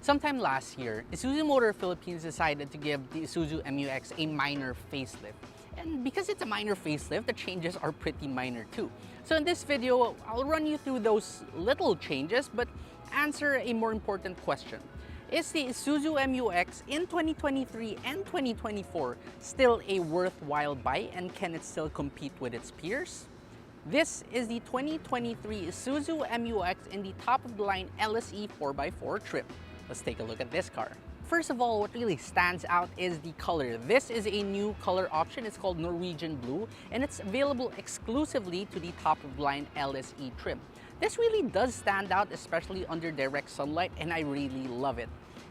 Sometime last year, Isuzu Motor Philippines decided to give the Isuzu MU-X a minor facelift. And because it's a minor facelift, the changes are pretty minor too. So in this video, I'll run you through those little changes, but answer a more important question. Is the Isuzu MU-X in 2023 and 2024 still a worthwhile buy, and can it still compete with its peers? This is the 2023 Isuzu MU-X in the top-of-the-line LSE 4x4 trim. Let's take a look at this car. First of all, what really stands out is the color. This is a new color option. It's called Norwegian Blue, and it's available exclusively to the top-of-the-line LSE trim. This really does stand out, especially under direct sunlight, and I really love it.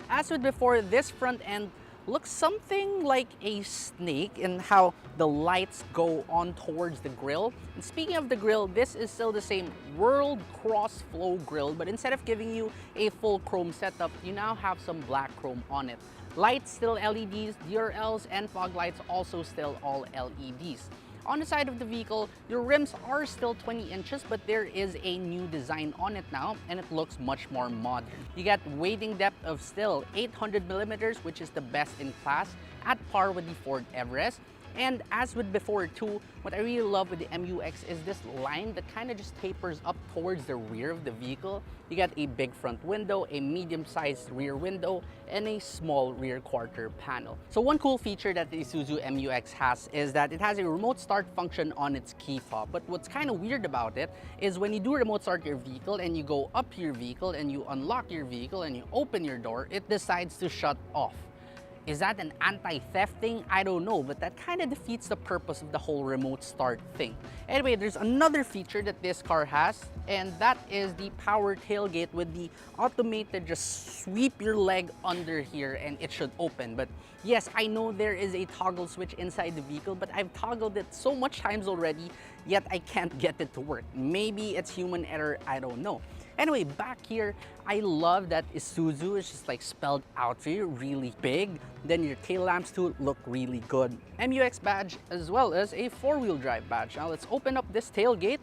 As with before, this front end looks something like a snake in how the lights go on towards the grille. And speaking of the grille, this is still the same World Cross Flow grille, but instead of giving you a full chrome setup, you now have some black chrome on it. Lights still LEDs, DRLs, and fog lights also still all LEDs. On the side of the vehicle, your rims are still 20 inches, but there is a new design on it now, and it looks much more modern. You get wading depth of still 800 millimeters, which is the best in class, at par with the Ford Everest. And as with before too, what I really love with the MU-X is this line that kind of just tapers up towards the rear of the vehicle. You got a big front window, a medium-sized rear window, and a small rear quarter panel. So one cool feature that the Isuzu MU-X has is that it has a remote start function on its key fob. But what's kind of weird about it is when you do remote start your vehicle and you go up to your vehicle and you unlock your vehicle and you open your door, it decides to shut off. Is that an anti-theft thing? I don't know, but that kind of defeats the purpose of the whole remote start thing. Anyway, there's another feature that this car has, and that is the power tailgate with the automated just sweep your leg under here and it should open. But yes, I know there is a toggle switch inside the vehicle, but I've toggled it so much times already, yet I can't get it to work. Maybe it's human error, I don't know. Anyway, back here, I love that Isuzu is just like spelled out for you, really big. Then your tail lamps too look really good. MU-X badge as well as a four-wheel drive badge. Now let's open up this tailgate.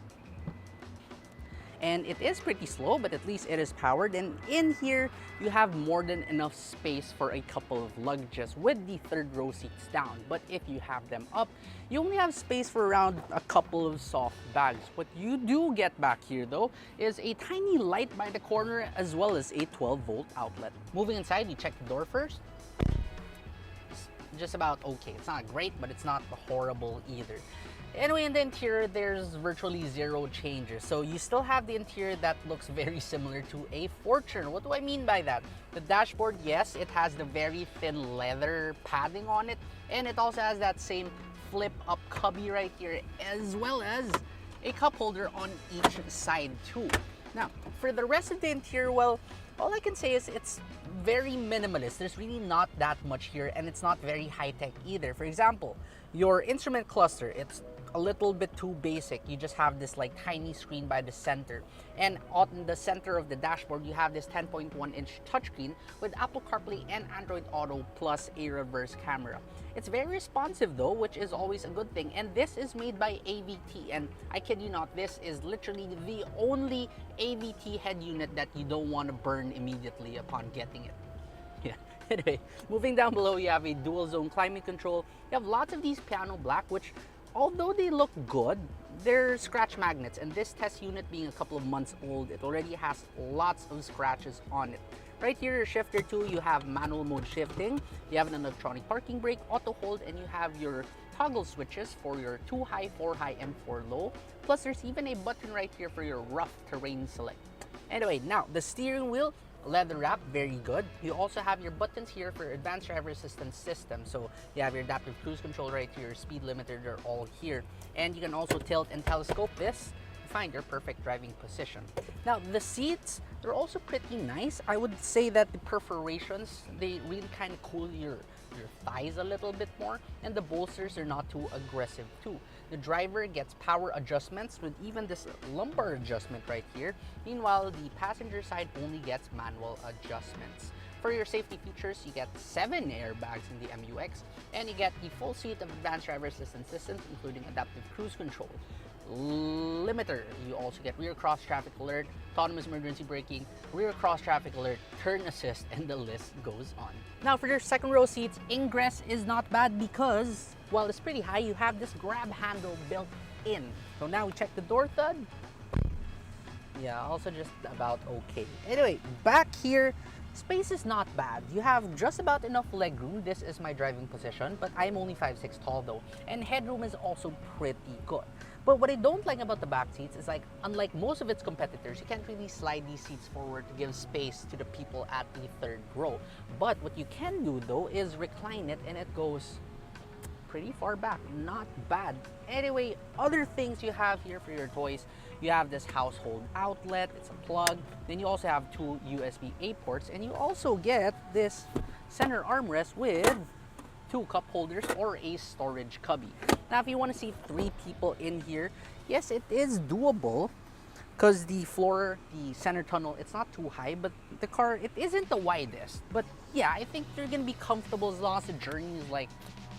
And it is pretty slow, but at least it is powered. And in here, you have more than enough space for a couple of luggages with the third row seats down. But if you have them up, you only have space for around a couple of soft bags. What you do get back here though is a tiny light by the corner as well as a 12-volt outlet. Moving inside, you check the door first. It's just about okay. It's not great, but it's not horrible either. Anyway, in the interior, there's virtually zero changes. So you still have the interior that looks very similar to a Fortuner. What do I mean by that? The dashboard, yes, it has the very thin leather padding on it. And it also has that same flip-up cubby right here, as well as a cup holder on each side too. Now, for the rest of the interior, well, all I can say is it's very minimalist. There's really not that much here, and it's not very high-tech either. For example, your instrument cluster, it's a little bit too basic. You just have this like tiny screen by the center, and on the center of the dashboard you have this 10.1-inch touchscreen with Apple CarPlay and Android Auto plus a reverse camera. It's very responsive though, which is always a good thing, and this is made by AVT, and I kid you not, this is literally the only AVT head unit that you don't want to burn immediately upon getting it. Yeah. Anyway, moving down below, you have a dual zone climate control. You have lots of these piano black, which although they look good, they're scratch magnets, and this test unit being a couple of months old, it already has lots of scratches on it. Right here, your shifter too, you have manual mode shifting, you have an electronic parking brake, auto hold, and you have your toggle switches for your 2 high, 4 high, and 4 low. Plus, there's even a button right here for your rough terrain select. Anyway, now the steering wheel, leather wrap, very good. You also have your buttons here for advanced driver assistance system. So you have your adaptive cruise control right here, your speed limiter, they're all here. And you can also tilt and telescope this to find your perfect driving position. Now the seats, they're also pretty nice. I would say that the perforations, they really kind of cool your thighs a little bit more, and the bolsters are not too aggressive too. The driver gets power adjustments with even this lumbar adjustment right here. Meanwhile, the passenger side only gets manual adjustments. For your safety features, you get 7 airbags in the MU-X, and you get the full suite of advanced driver assistance systems, including adaptive cruise control. limiter. You also get rear cross traffic alert, autonomous emergency braking, rear cross traffic alert, turn assist, and the list goes on. Now for your second row seats, ingress is not bad because while it's pretty high, you have this grab handle built in. So now we check the door thud. Yeah, also just about okay. Anyway, back here, space is not bad. You have just about enough legroom. This is my driving position, but I'm only 5'6" tall though. And headroom is also pretty good. But what I don't like about the back seats is, like, unlike most of its competitors, you can't really slide these seats forward to give space to the people at the third row. But what you can do though is recline it, and it goes pretty far back. Not bad. Anyway, other things you have here for your toys. You have this household outlet, it's a plug. Then you also have two USB-A ports, and you also get this center armrest with two cup holders or a storage cubby. Now, if you want to see 3 people in here, yes, it is doable because the floor, the center tunnel, it's not too high, but the car, it isn't the widest. But yeah, I think you're gonna be comfortable as long as the journey is like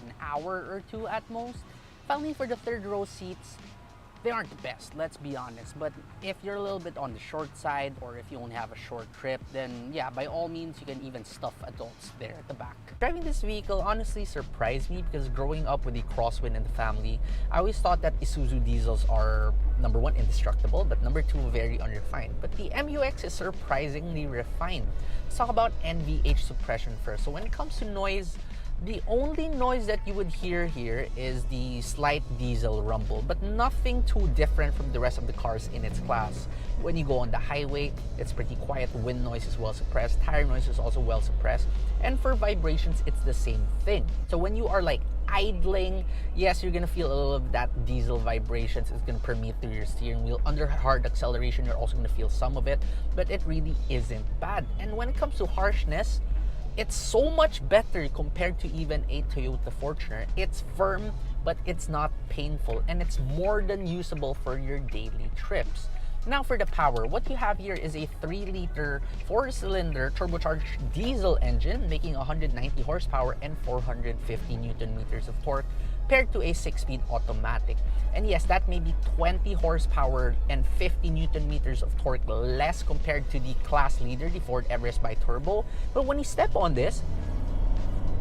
an hour or 2 at most. Finally, for the third row seats, they aren't the best, let's be honest. But if you're a little bit on the short side, or if you only have a short trip, then yeah, by all means, you can even stuff adults there at the back. Driving this vehicle honestly surprised me because growing up with the crosswind in the family, I always thought that Isuzu diesels are, number 1, indestructible, but number 2, very unrefined. But the MU-X is surprisingly refined. Let's talk about NVH suppression first. So when it comes to noise, the only noise that you would hear here is the slight diesel rumble, but nothing too different from the rest of the cars in its class. When you go on the highway, it's pretty quiet. Wind noise is well suppressed. Tire noise is also well suppressed. And for vibrations, it's the same thing. So when you are like idling, yes, you're gonna feel a little of that diesel vibrations. It's gonna permeate through your steering wheel. Under hard acceleration, you're also gonna feel some of it, but it really isn't bad. And when it comes to harshness, it's so much better compared to even a Toyota Fortuner. It's firm, but it's not painful, and it's more than usable for your daily trips. Now for the power, what you have here is a 3-liter 4-cylinder turbocharged diesel engine making 190 horsepower and 450 Newton meters of torque, paired to a 6-speed automatic. And yes, that may be 20 horsepower and 50 Newton meters of torque less compared to the class leader, the Ford Everest Bi-Turbo. But when you step on this,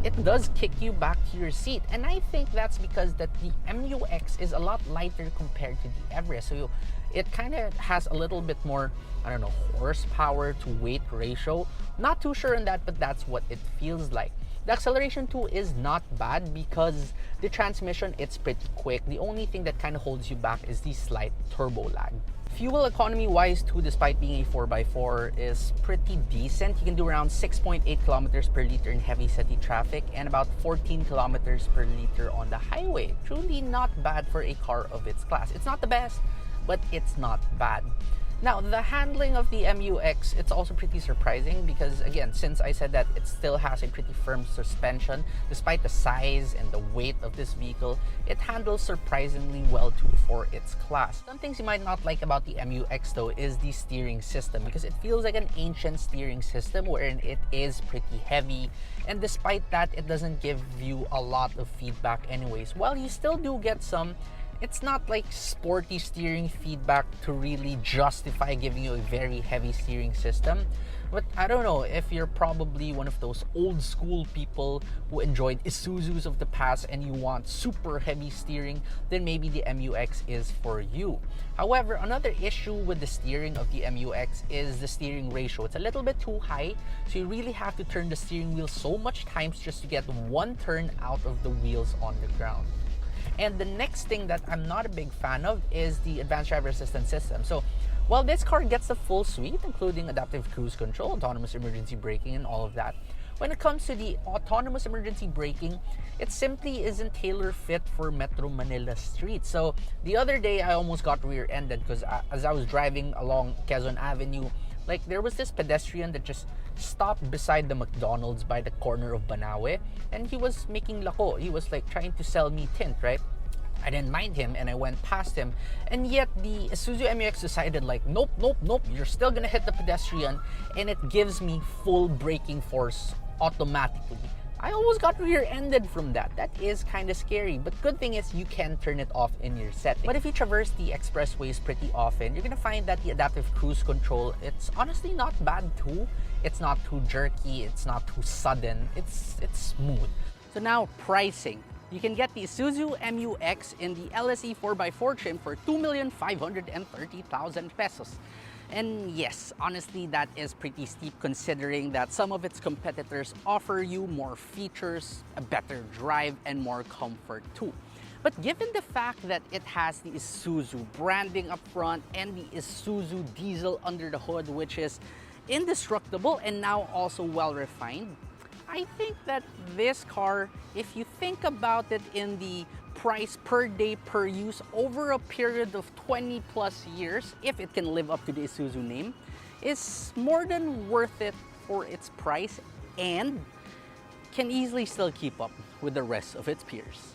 it does kick you back to your seat. And I think that's because that the MU-X is a lot lighter compared to the Everest. So it kind of has a little bit more, I don't know, horsepower to weight ratio. Not too sure on that, but that's what it feels like. The acceleration too is not bad because the transmission, it's pretty quick. The only thing that kind of holds you back is the slight turbo lag. Fuel economy wise too, despite being a 4x4, is pretty decent. You can do around 6.8 kilometers per liter in heavy city traffic and about 14 kilometers per liter on the highway. Truly not bad for a car of its class. It's not the best, but it's not bad. Now, the handling of the MU-X, it's also pretty surprising because, again, since I said that it still has a pretty firm suspension, despite the size and the weight of this vehicle, it handles surprisingly well too for its class. Some things you might not like about the MU-X though is the steering system because it feels like an ancient steering system wherein it is pretty heavy, and despite that, it doesn't give you a lot of feedback anyways. While you still do get some, it's not like sporty steering feedback to really justify giving you a very heavy steering system. But I don't know, if you're probably one of those old school people who enjoyed Isuzus of the past and you want super heavy steering, then maybe the MU-X is for you. However, another issue with the steering of the MU-X is the steering ratio. It's a little bit too high, so you really have to turn the steering wheel so much times just to get one turn out of the wheels on the ground. And the next thing that I'm not a big fan of is the advanced driver assistance system. So while this car gets the full suite, including adaptive cruise control, autonomous emergency braking, and all of that, when it comes to the autonomous emergency braking, it simply isn't tailor-fit for Metro Manila streets. So the other day, I almost got rear-ended because as I was driving along Quezon Avenue, like there was this pedestrian that just stopped beside the McDonald's by the corner of Banawe, and he was making lako. He was like trying to sell me tint, right? I didn't mind him and I went past him, and yet the Isuzu MU-X decided like, nope, you're still gonna hit the pedestrian, and it gives me full braking force automatically. I almost got rear-ended from that. That is kind of scary, but good thing is you can turn it off in your settings. But if you traverse the expressways pretty often, you're gonna find that the adaptive cruise control, it's honestly not bad too. It's not too jerky, it's not too sudden, it's smooth. So now pricing. You can get the Isuzu MU-X in the LSE 4x4 trim for 2,530,000 pesos. And yes, honestly, that is pretty steep considering that some of its competitors offer you more features, a better drive, and more comfort too. But given the fact that it has the Isuzu branding up front and the Isuzu diesel under the hood, which is indestructible and now also well refined, I think that this car, if you think about it in the price per day per use over a period of 20 plus years, if it can live up to the Isuzu name, is more than worth it for its price and can easily still keep up with the rest of its peers.